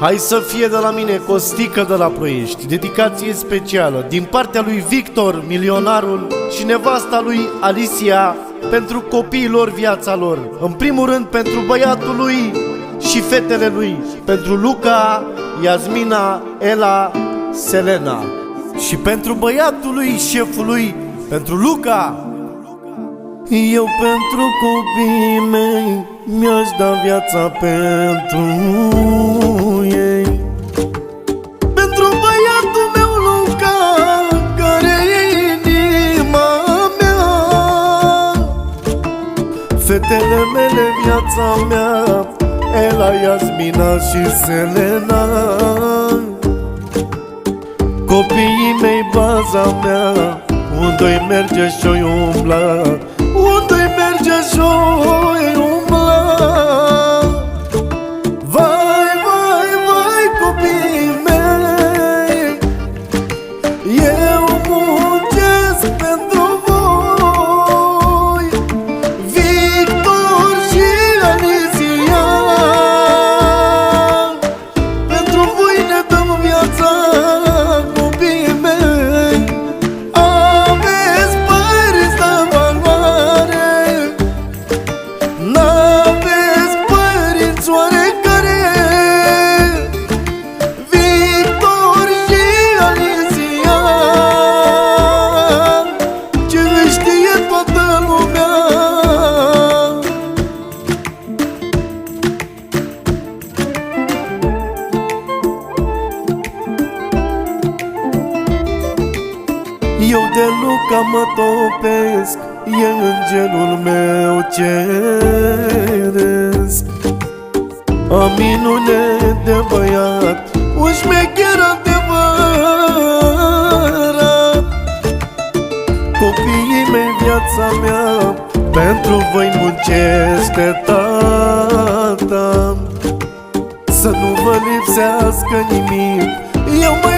Hai să fie de la mine Costică de la Ploiești, dedicație specială din partea lui Victor, milionarul, și nevasta lui Alicia, pentru copiii lor, viața lor. În primul rând pentru băiatul lui și fetele lui, pentru Luca, Iasmina, Ela, Selena. Și pentru băiatul lui, șeful lui, pentru Luca. Eu pentru copiii mei mi-aș da viața pentru ei. Pentru băiatul meu Luca, care e inima mea. Fetele mele, viața mea, Ela, Iasmina și Selena. Copiii mei, baza mea, unde-i merge și-o umbla, unde-i merge și-o umbla. Vai, vai, vai, copiii mei, eu muncesc pentru voi, Victor și Alicia. Pentru voi ne dăm viața, copiii mei. Aveți părinți de valoare, n-aveți părinți oarecare. Victor și Alicia, ce știe toată lumea. Eu de Luca mă topesc, e îngerul meu ceresc. Am minune de băiat, un șmecher adevărat. Copiii mei, viața mea, pentru voi muncește tata. Să nu vă lipsească nimic, eu mai